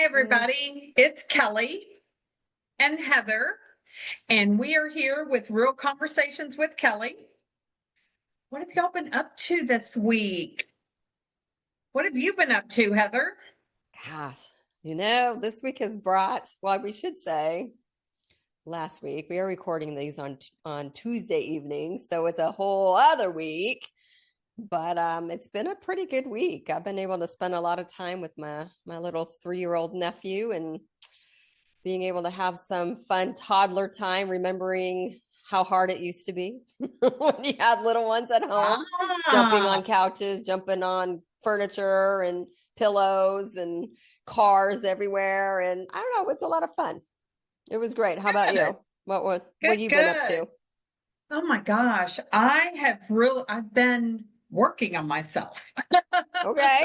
Everybody. It's Kelly and Heather, and we are here with Real Conversations with Kelly. What have y'all been up to this week? What have you been up to, Heather? Gosh, this week has brought, well, we should say last week. We are recording these on Tuesday evening, so it's a whole other week. But it's been a pretty good week. I've been able to spend a lot of time with my little 3-year-old nephew and being able to have some fun toddler time, remembering how hard it used to be when you had little ones at home, jumping on couches, jumping on furniture and pillows and cars everywhere. And I don't know, it's a lot of fun. It was great. How about you? What have you been up to? Oh my gosh. I've been working on myself. Okay.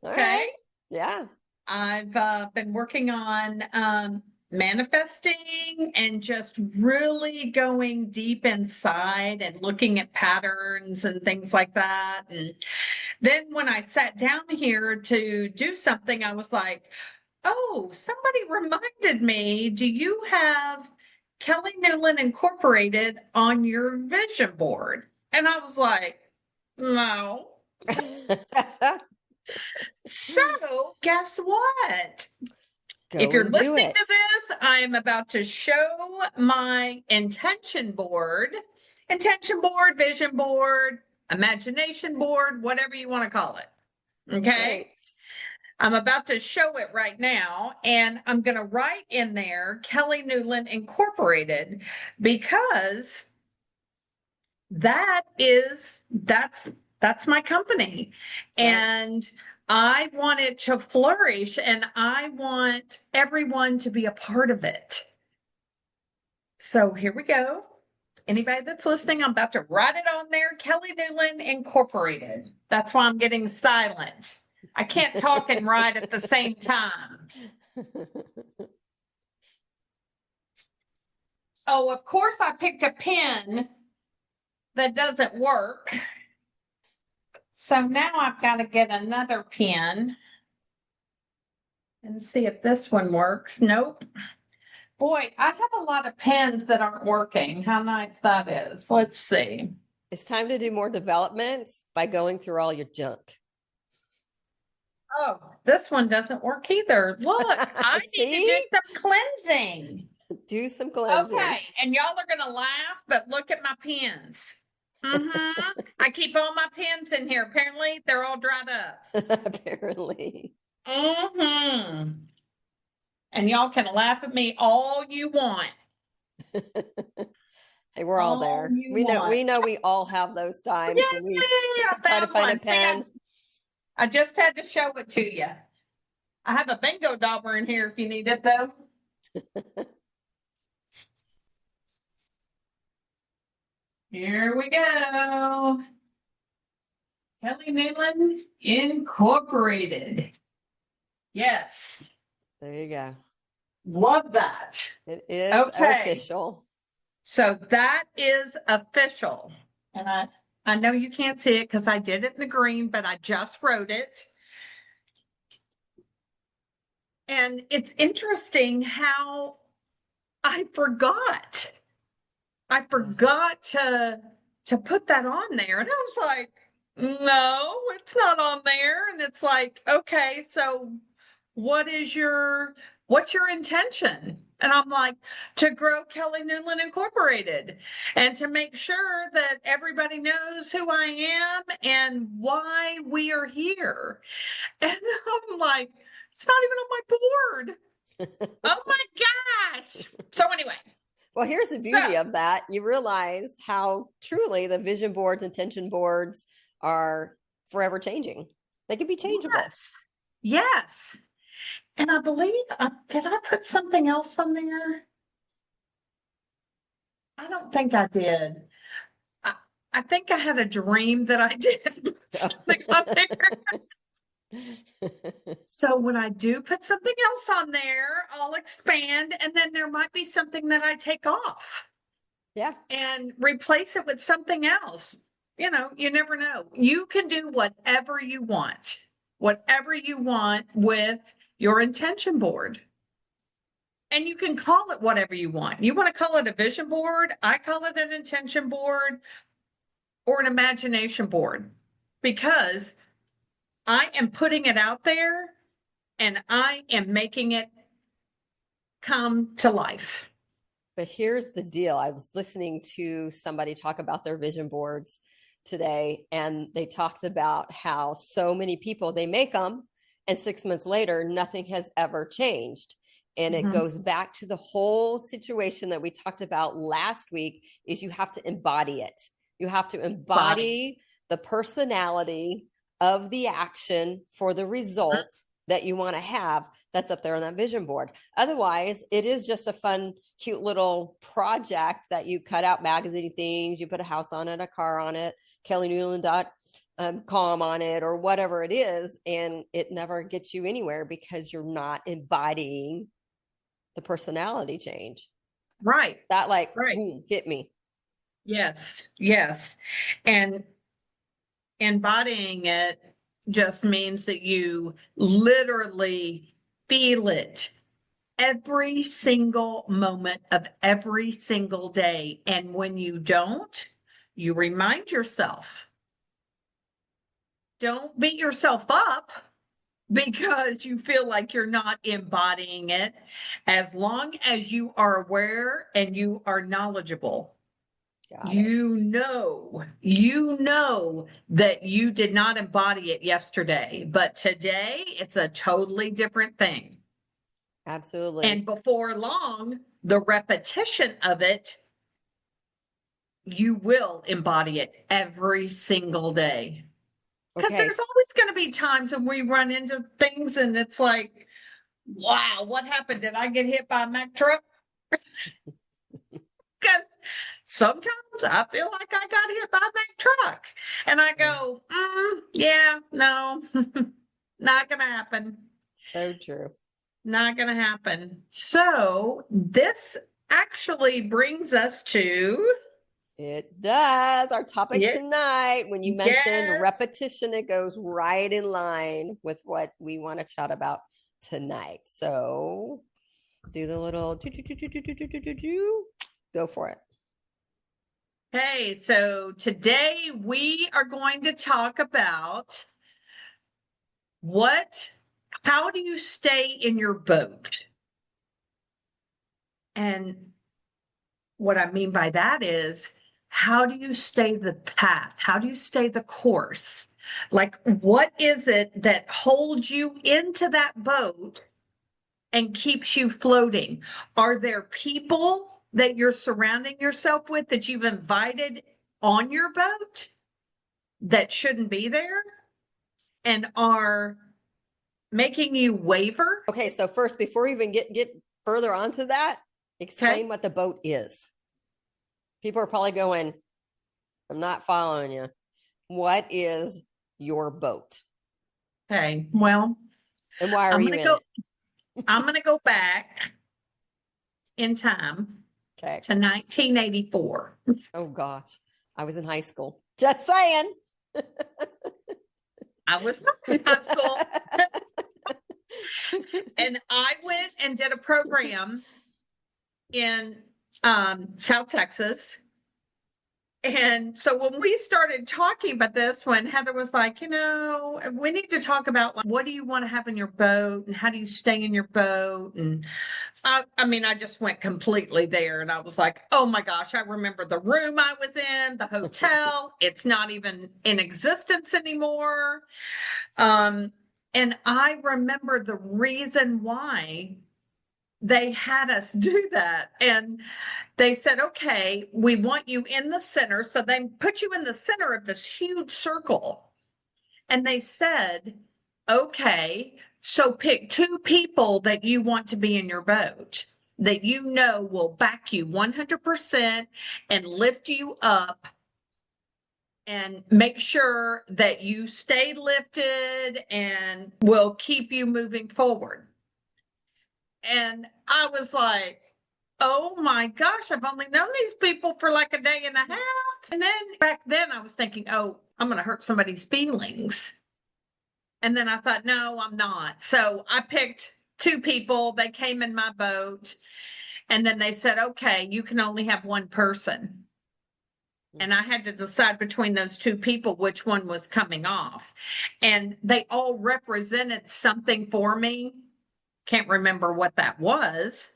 All Okay. right. Yeah. I've been working on manifesting and just really going deep inside and looking at patterns and things like that. And then when I sat down here to do something, I was like, oh, somebody reminded me, do you have Kelly Newland Incorporated on your vision board? And I was like, no. So guess what? If you're listening to this, I'm about to show my intention board, vision board, imagination board, whatever you want to call it. Okay. Right. I'm about to show it right now, and I'm going to write in there Kelly Newland Incorporated, because that's my company. Right. And I want it to flourish, and I want everyone to be a part of it. So here we go. Anybody that's listening, I'm about to write it on there, Kelly Newland Incorporated. That's why I'm getting silent. I can't talk and write at the same time. Oh, of course I picked a pen that doesn't work. So now I've got to get another pen and see if this one works. Nope. Boy, I have a lot of pens that aren't working. How nice that is. Let's see. It's time to do more development by going through all your junk. Oh, this one doesn't work either. Look, I need to do some cleansing. Do some cleansing. Okay, and y'all are going to laugh, but look at my pens. Mm-hmm. I keep all my pens in here. Apparently, they're all dried up. Apparently. Mm-hmm. And y'all can laugh at me all you want. Hey, we're all there. We know we all have those times when we try to find a pen. I just had to show it to you. I have a bingo dauber in here if you need it, though. Here we go. Kelly Newland Incorporated. Yes. There you go. Love that. It is official. So that is official. And I know you can't see it because I did it in the green, but I just wrote it. And it's interesting how I forgot to put that on there. And I was like, no, it's not on there. And it's like, okay, so what's your intention? And I'm like, to grow Kelly Newland Incorporated and to make sure that everybody knows who I am and why we are here. And I'm like, it's not even on my board. Oh my gosh. So anyway. Well, here's the beauty of that. You realize how truly the vision boards, intention boards are forever changing. They can be changeable. Yes. And I believe, did I put something else on there? I don't think I did. I think I had a dream that I did put something on there. So when I do put something else on there, I'll expand, and then there might be something that I take off. Yeah. And replace it with something else. You know, you never know. You can do whatever you want with your intention board. And you can call it whatever you want. You want to call it a vision board? I call it an intention board or an imagination board because I am putting it out there and I am making it come to life. But here's the deal. I was listening to somebody talk about their vision boards today, and they talked about how so many people, they make them, and 6 months later, nothing has ever changed. And it goes back to the whole situation that we talked about last week is you have to embody it. You have to embody the personality of the action for the result that you want to have that's up there on that vision board. Otherwise, it is just a fun, cute little project that you cut out magazine things, you put a house on it, a car on it, kellynewland.com on it, or whatever it is, and it never gets you anywhere because you're not embodying the personality change. Right. That right. Boom, hit me. Yes. Yes. And embodying it just means that you literally feel it every single moment of every single day. And when you don't, you remind yourself. Don't beat yourself up because you feel like you're not embodying it, as long as you are aware and you are knowledgeable. You know that you did not embody it yesterday, but today it's a totally different thing. Absolutely. And before long, the repetition of it, you will embody it every single day. Because there's always going to be times when we run into things and it's like, wow, what happened? Did I get hit by a Mack truck? Because sometimes I feel like I got hit by a Mack truck. And I go, yeah, no, not going to happen. So true. Not going to happen. So this actually brings us to... It does. Our topic tonight, when you mentioned repetition, it goes right in line with what we want to chat about tonight. So do the little go for it. Hey, so today we are going to talk about how do you stay in your boat? And what I mean by that is, how do you stay the path? How do you stay the course? Like, what is it that holds you into that boat and keeps you floating? Are there people that you're surrounding yourself with that you've invited on your boat that shouldn't be there and are making you waver? Okay, so first, before we even get further onto that, explain what the boat is. People are probably going, I'm not following you. What is your boat? Okay, well, and why are you in it? I'm going to go back in time to 1984. Oh, gosh. I was in high school. Just saying. I was not in high school. And I went and did a program in South Texas. And so when we started talking about this, when Heather was like, we need to talk about what do you want to have in your boat and how do you stay in your boat? And I just went completely there and I was like, oh my gosh, I remember the room I was in, the hotel. It's not even in existence anymore. And I remember the reason why they had us do that. And they said, okay, we want you in the center. So they put you in the center of this huge circle. And they said, okay, so pick 2 people that you want to be in your boat that will back you 100% and lift you up and make sure that you stay lifted and will keep you moving forward. And I was like, oh my gosh, I've only known these people for like a day and a half. And then back then I was thinking, oh, I'm going to hurt somebody's feelings. And then I thought, no, I'm not. So I picked two people. They came in my boat. And then they said, okay, you can only have one person. And I had to decide between those two people which one was coming off. And they all represented something for me. Can't remember what that was,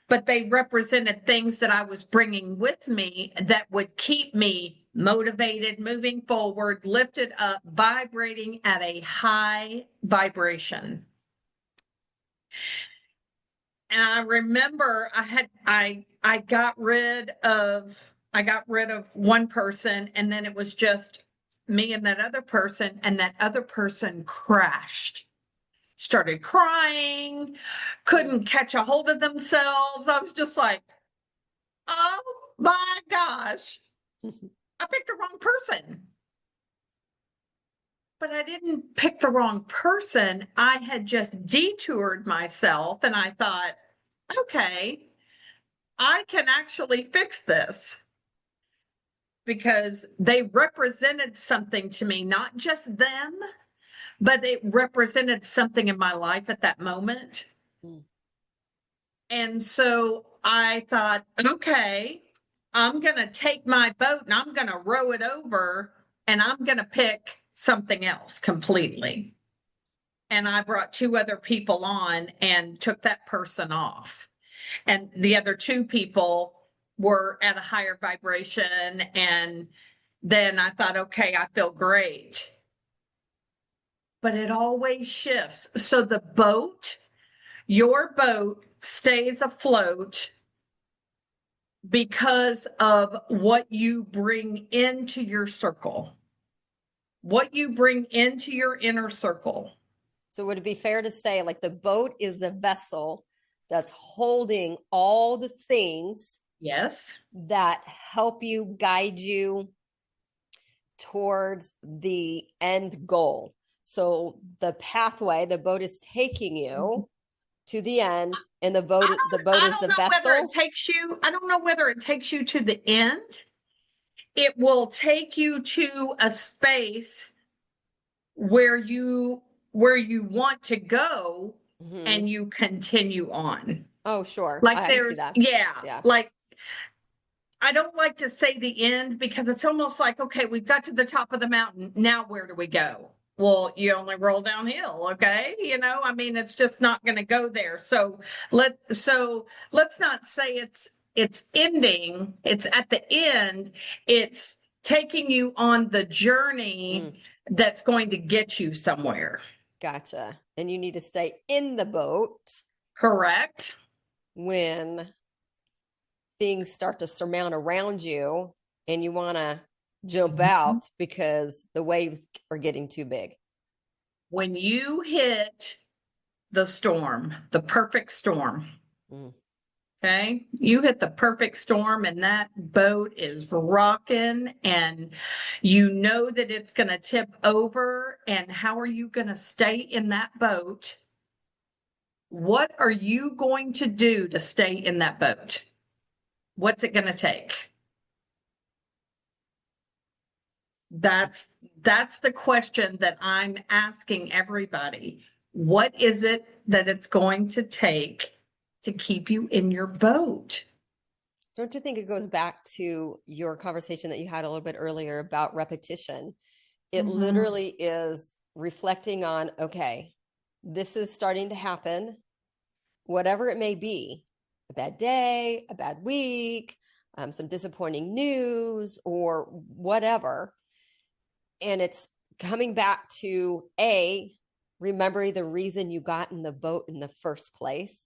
but they represented things that I was bringing with me that would keep me motivated, moving forward, lifted up, vibrating at a high vibration. And I remember I got rid of one person, and then it was just me and that other person, and that other person crashed, started crying, couldn't catch a hold of themselves. I was just like, oh my gosh, I picked the wrong person. But I didn't pick the wrong person. I had just detoured myself, and I thought, okay, I can actually fix this because they represented something to me, not just them, but it represented something in my life at that moment. Mm. And so I thought, okay, I'm going to take my boat and I'm going to row it over and I'm going to pick something else completely. And I brought two other people on and took that person off. And the other two people were at a higher vibration. And then I thought, okay, I feel great. But it always shifts. So the boat, your boat stays afloat because of what you bring into your circle, what you bring into your inner circle. So would it be fair to say like the boat is the vessel that's holding all the things, yes, that help you, guide you towards the end goal? So the pathway, the boat is taking you to the end, and the boat is the vessel. I don't know whether it takes you to the end. It will take you to a space where you want to go, mm-hmm. and you continue on. Oh, sure. Like there's, yeah, like I don't like to say the end because it's almost like, okay, we've got to the top of the mountain. Now where do we go? Well, you only roll downhill. Okay. You know, I mean, it's just not going to go there. So let's not say it's ending. It's at the end. It's taking you on the journey that's going to get you somewhere. Gotcha. And you need to stay in the boat. Correct. When things start to surmount around you and you want to jump out because the waves are getting too big. When you hit the storm, the perfect storm, okay, you hit the perfect storm and that boat is rocking and you know that it's going to tip over, and how are you going to stay in that boat? What are you going to do to stay in that boat? What's it going to take? That's the question that I'm asking everybody. What is it that it's going to take to keep you in your boat? Don't you think it goes back to your conversation that you had a little bit earlier about repetition? It literally is reflecting on, okay, this is starting to happen, whatever it may be, a bad day, a bad week, some disappointing news or whatever. And it's coming back to remembering the reason you got in the boat in the first place.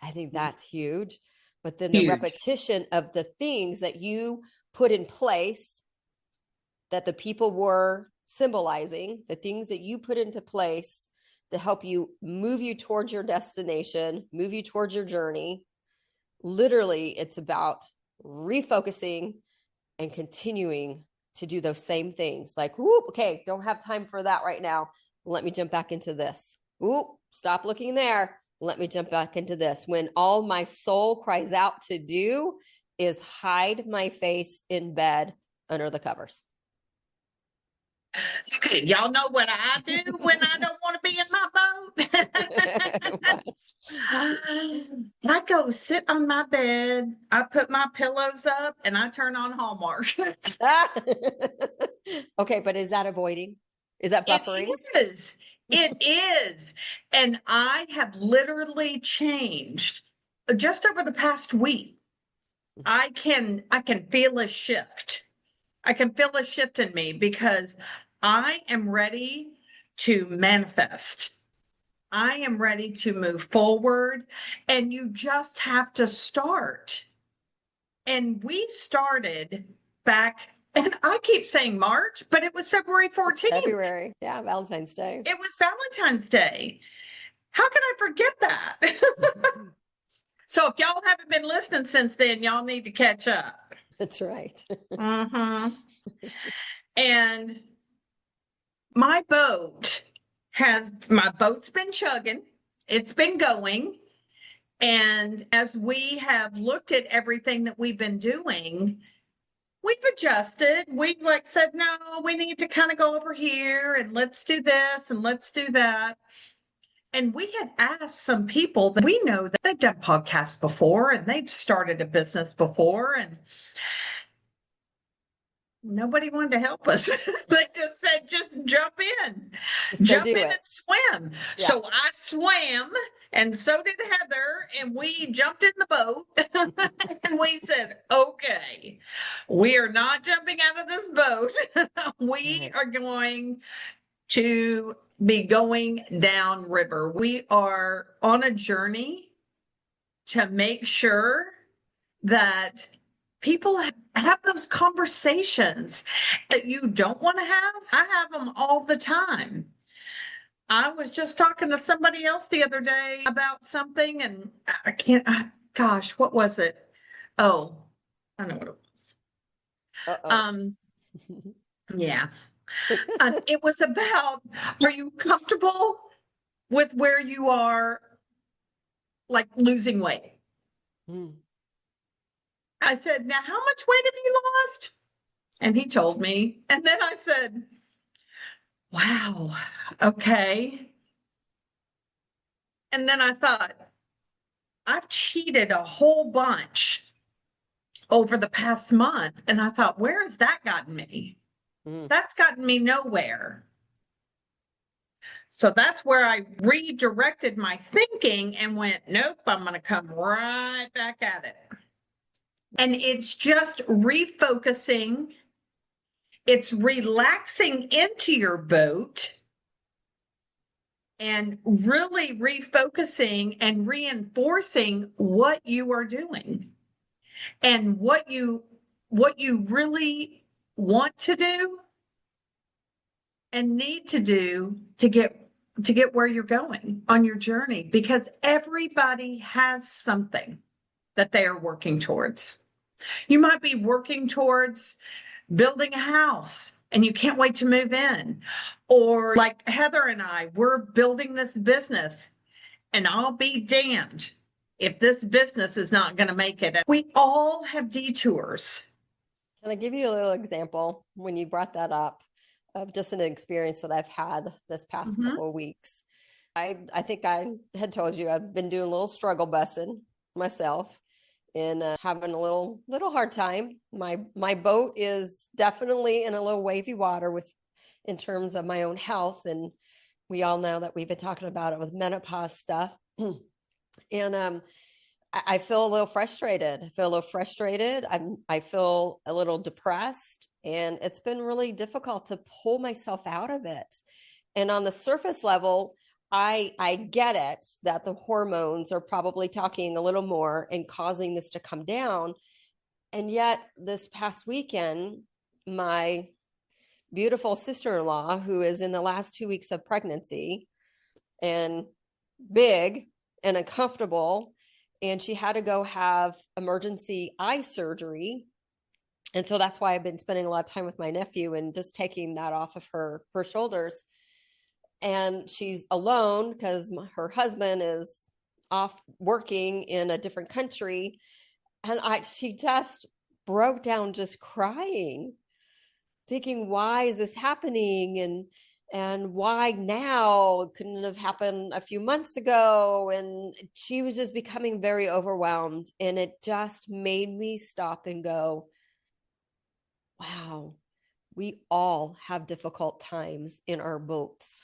I think that's huge. But then the repetition of the things that you put in place that the people were symbolizing, the things that you put into place to help you move you towards your destination, move you towards your journey. Literally, it's about refocusing and continuing to do those same things. Like, whoop, okay, don't have time for that right now. Let me jump back into this. Whoop, stop looking there. Let me jump back into this. When all my soul cries out to do is hide my face in bed under the covers. Okay, y'all know what I do when I don't want to be in my boat? I go sit on my bed, I put my pillows up, and I turn on Hallmark. Okay, but is that avoiding? Is that It buffering? is. It is. And I have literally changed just over the past week. I can feel a shift. I can feel a shift in me because I am ready to manifest. I am ready to move forward, and you just have to start. And we started back, and I keep saying March, but it was February It's 14th. February. Yeah, Valentine's Day. It was Valentine's Day. How can I forget that? So if y'all haven't been listening since then, y'all need to catch up. That's right. Mm-hmm. And my boat's been chugging, it's been going. And as we have looked at everything that we've been doing, we've adjusted. We've like said, no, we need to kind of go over here and let's do this and let's do that. And we had asked some people that we know that they've done podcasts before and they've started a business before, and nobody wanted to help us. They just said, just jump in, Just go jump do in it. and swim. Yeah. So I swam, and so did Heather, and we jumped in the boat and we said, okay, we are not jumping out of this boat. We Right. are going to be going down river. We are on a journey to make sure that people have those conversations that you don't want to have. I have them all the time. I was just talking to somebody else the other day about something, and I can't, gosh, what was it? Oh, I know what it was. Uh-oh. Yeah. It was about, are you comfortable with where you are, like losing weight? Mm. I said, now how much weight have you lost? And he told me. And then I said, wow, okay. And then I thought, I've cheated a whole bunch over the past month. And I thought, where has that gotten me? Mm. That's gotten me nowhere. So that's where I redirected my thinking and went, nope, I'm going to come right back at it. And it's just refocusing, it's relaxing into your boat and really refocusing and reinforcing what you are doing and what you really want to do and need to do to get where you're going on your journey, because everybody has something that they are working towards. You might be working towards building a house and you can't wait to move in. Or like Heather and I, we're building this business, and I'll be damned if this business is not going to make it. We all have detours. Can I give you a little example when you brought that up of just an experience that I've had this past Mhm. couple of weeks? I think I had told you I've been doing a little struggle busing myself and having a little hard time. My boat is definitely in a little wavy water with in terms of my own health, and we all know that we've been talking about it with menopause stuff. And I feel a little frustrated. I feel a little depressed, and it's been really difficult to pull myself out of it. And on the surface level, I get it that the hormones are probably talking a little more and causing this to come down. And yet, this past weekend, my beautiful sister-in-law, who is in the last 2 weeks of pregnancy and big and uncomfortable, and she had to go have emergency eye surgery. And so that's why I've been spending a lot of time with my nephew and just taking that off of her shoulders. And she's alone because her husband is off working in a different country. And she just broke down just crying. thinking, why is this happening? And why now? It couldn't have happened a few months ago. And she was just becoming very overwhelmed. And it just made me stop and go, wow, we all have difficult times in our boats.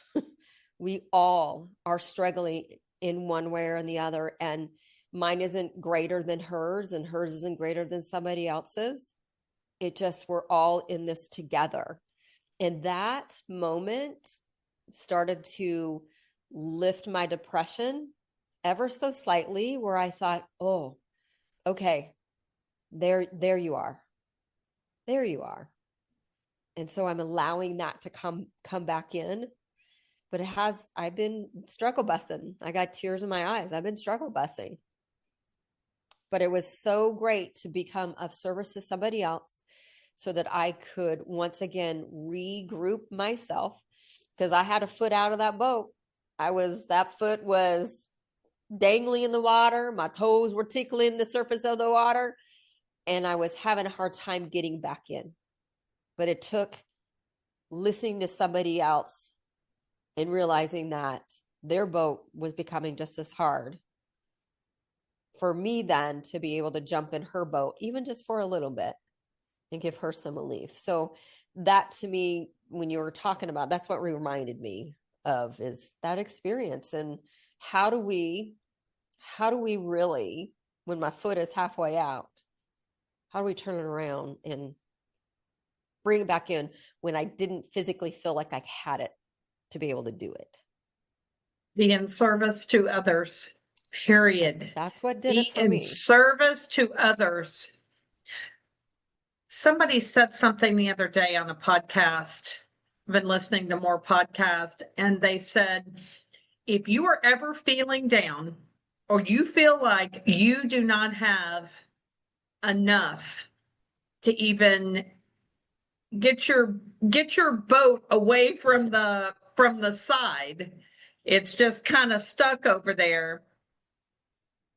We all are struggling in one way or the other. And mine isn't greater than hers, and hers isn't greater than somebody else's. It just, we're all in this together. And that moment started to lift my depression ever so slightly, where I thought, oh, okay, there you are. There you are. And so I'm allowing that to come back in. But I've been struggle busting. I got tears in my eyes. I've been struggle busting. But it was so great to become of service to somebody else so that I could once again regroup myself, because I had a foot out of that boat. That foot was dangling in the water. My toes were tickling the surface of the water, and I was having a hard time getting back in. But it took listening to somebody else and realizing that their boat was becoming just as hard for me then to be able to jump in her boat, even just for a little bit, and give her some relief. So that, to me, when you were talking about, that's what reminded me of, is that experience. And how do we really, when my foot is halfway out, how do we turn it around and bring it back in when I didn't physically feel like I had it to be able to do it? Be in service to others, period. That's what did Be it for in me. service to others. Somebody said something the other day on a podcast. I've been listening to more podcasts, and they said, if you are ever feeling down or you feel like you do not have enough to even get your boat away from the side, it's just kind of stuck over there,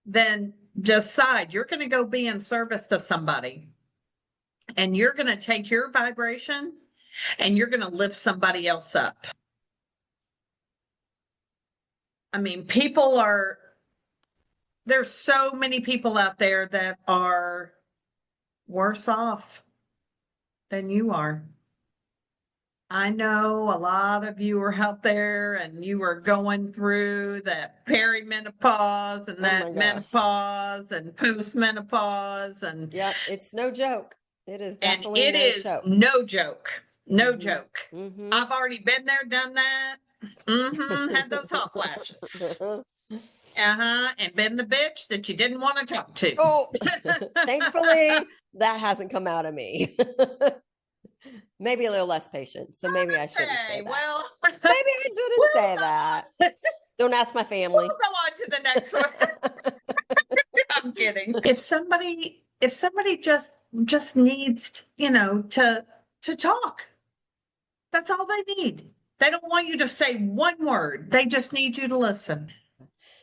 then decide you're going to go be in service to somebody, and you're going to take your vibration and you're going to lift somebody else up. I mean, there's so many people out there that are worse off than you are. I know a lot of you are out there and you are going through that perimenopause and Oh my that gosh. menopause and postmenopause, and Yep, it's no joke. It is and definitely it no is joke. no joke. No Mm-hmm. joke. Mm-hmm. I've already been there, done that. Had those hot flashes. Uh-huh. And been the bitch that you didn't want to talk to. Oh, thankfully, that hasn't come out of me. Maybe a little less patient. So maybe I shouldn't say Okay, that. well, Maybe I shouldn't say that. Don't ask my we'll family. go on to the next one. I'm kidding. If somebody just needs, to talk, that's all they need. They don't want you to say one word. They just need you to listen.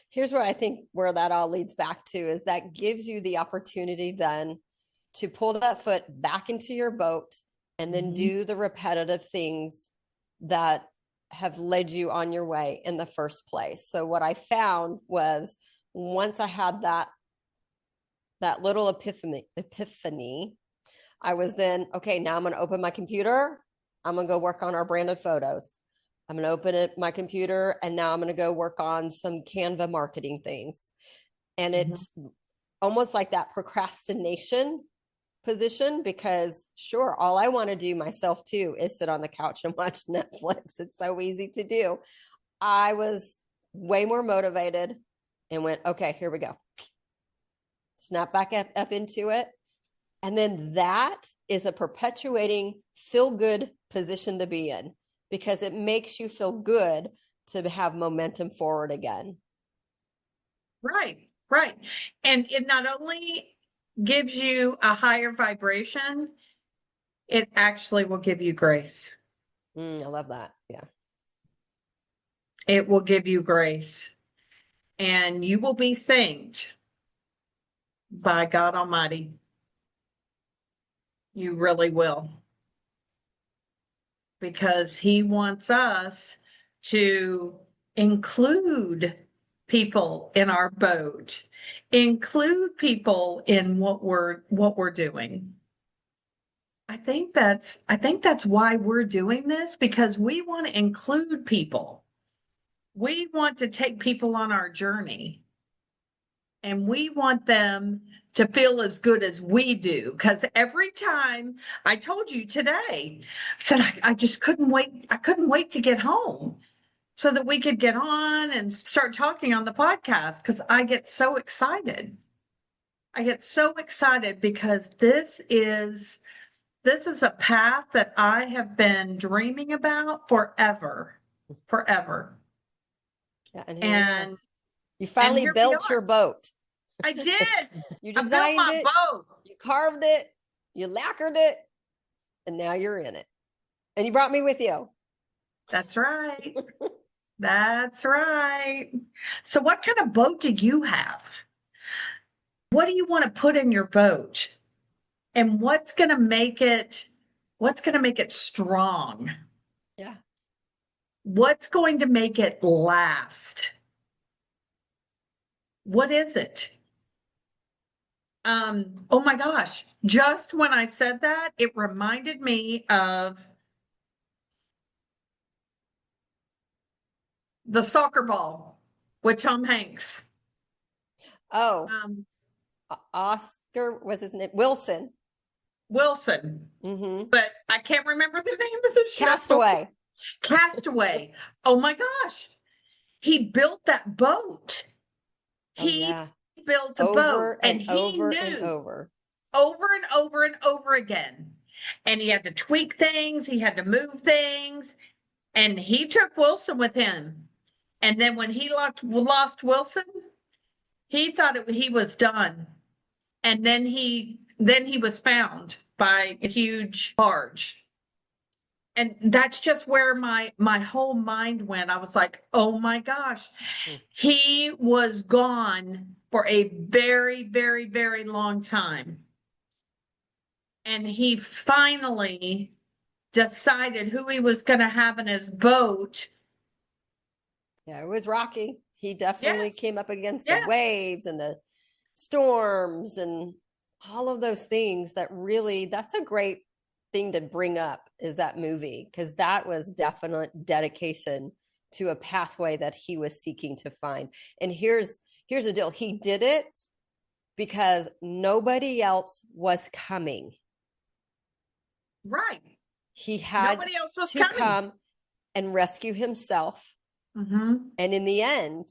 Here's where I think where that all leads back to is that gives you the opportunity then to pull that foot back into your boat and then Mhm. do the repetitive things that have led you on your way in the first place. So what I found was, once I had that little epiphany, I was then, okay, now I'm going to open my computer. I'm going to go work on our branded photos. I'm going to open my computer, and now I'm going to go work on some Canva marketing things. And Mhm. it's almost like that procrastination position, because sure, all I want to do myself too is sit on the couch and watch Netflix. It's so easy to do. I was way more motivated and went, okay, here we go. Snap back up into it. And then that is a perpetuating feel good position to be in, because it makes you feel good to have momentum forward again. Right, right. And it not only gives you a higher vibration, it actually will give you grace. I love that. Yeah. It will give you grace. And you will be thanked by God Almighty. You really will. because he wants us to include people in our boat, include people in what we're doing. I think that's why we're doing this, because we want to include people. We want to take people on our journey, and we want them to feel as good as we do. Because every time, I told you today, I said I just couldn't wait. I couldn't wait to get home so that we could get on and start talking on the podcast, because I get so excited. I get so excited because this is a path that I have been dreaming about forever, forever. Yeah, and here we are. And You and finally here we built your are. boat. I did. You I built designed my it, boat. you carved it, you lacquered it, and now you're in it. And you brought me with you. That's right. That's right. So what kind of boat do you have? What do you want to put in your boat? And what's going to make it strong? Yeah. What's going to make it last? What is it? Oh my gosh, just when I said that, it reminded me of the soccer ball with Tom Hanks. Oh, Um, Oscar was his name? Wilson. Wilson, Mm-hmm. but I can't remember the name of the show. Castaway. Castaway. Oh my gosh. He built that boat. Oh, He yeah. built a boat, Over and and he over and knew over. over and over and over again. And he had to tweak things, he had to move things, and he took Wilson with him. And then when he lost Wilson, he thought he was done. And then he was found by a huge barge. And that's just where my whole mind went. I was like, "Oh my gosh." Hmm. He was gone for a very, very, very long time. And he finally decided who he was going to have in his boat. Yeah, it was rocky. He definitely Yes. came up against the Yes. waves and the storms and all of those things that really, that's a great thing to bring up, is that movie, because that was definite dedication to a pathway that he was seeking to find. And here's the deal. He did it because nobody else was coming. Right. He had Nobody else was to coming. come and rescue himself. Mm-hmm. And in the end,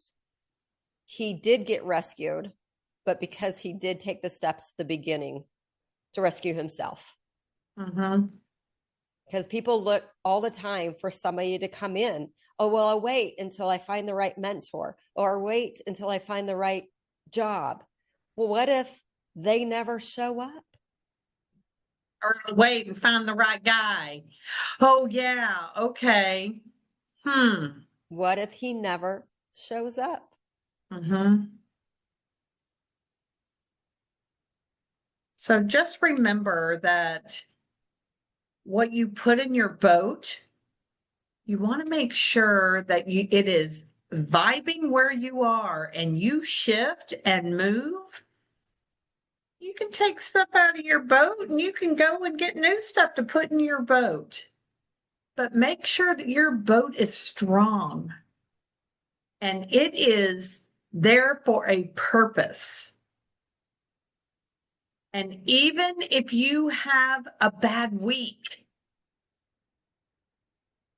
he did get rescued, but because he did take the steps at the beginning to rescue himself. Mm-hmm. Because people look all the time for somebody to come in. Oh, well, I'll wait until I find the right mentor, or wait until I find the right job. Well, what if they never show up? Or wait and find the right guy. Oh yeah. Okay. What if he never shows up? Mm-hmm. So just remember that what you put in your boat, you want to make sure that it is vibing where you are, and you shift and move. You can take stuff out of your boat and you can go and get new stuff to put in your boat. But make sure that your boat is strong and it is there for a purpose. And even if you have a bad week,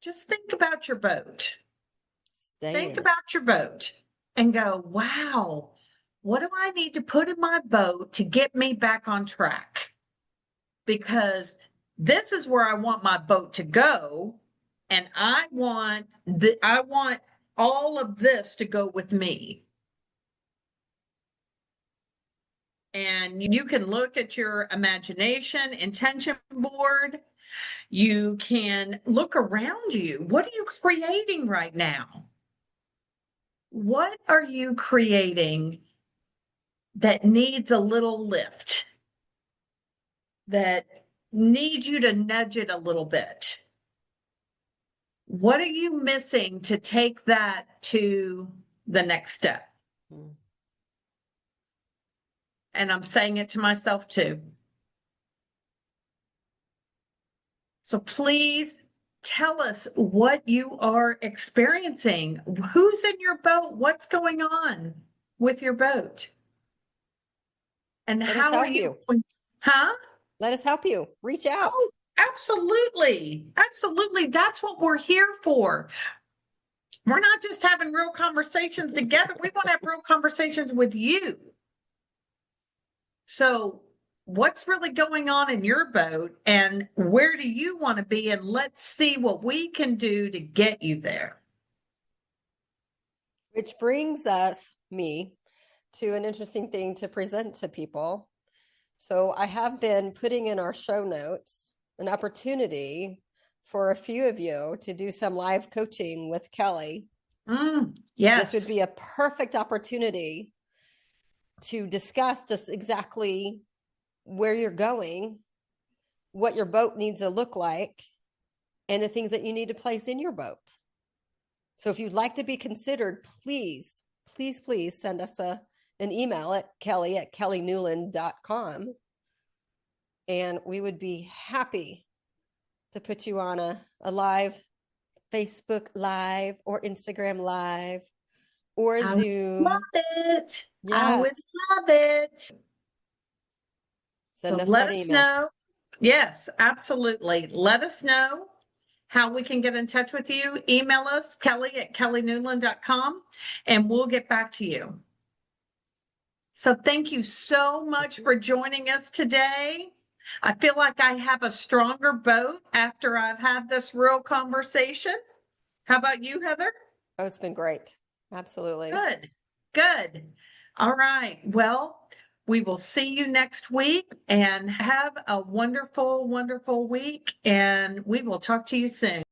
just think about your boat. Think about your boat and go, wow, what do I need to put in my boat to get me back on track? Because this is where I want my boat to go. And I want all of this to go with me. And you can look at your imagination intention board. You can look around you. What are you creating right now? What are you creating that needs a little lift, that needs you to nudge it a little bit? What are you missing to take that to the next step? Mm. And I'm saying it to myself too. So please tell us what you are experiencing. Who's in your boat? What's going on with your boat? And Let us how are help you you. going? Huh? Let us help you. Reach out. Oh, absolutely. Absolutely. That's what we're here for. We're not just having real conversations together. We want to have real conversations with you. So, what's really going on in your boat and where do you want to be? And let's see what we can do to get you there. Which brings us, me, to an interesting thing to present to people. So I have been putting in our show notes an opportunity for a few of you to do some live coaching with Kelly. This would Yes. be a perfect opportunity to discuss just exactly where you're going, what your boat needs to look like, and the things that you need to place in your boat. So if you'd like to be considered, please, please, please send us an email at kelly@kellynewland.com. And we would be happy to put you on a live Facebook Live or Instagram Live or I would love Zoom. it. I would Yes. love it. So Send us let that us email. know. Yes, absolutely. Let us know how we can get in touch with you. Email us, kelly@kellynewland.com, and we'll get back to you. So thank you so much for joining us today. I feel like I have a stronger boat after I've had this real conversation. How about you, Heather? Oh, it's been great. Absolutely. Good, good. All right. Well, we will see you next week and have a wonderful, wonderful week. And we will talk to you soon.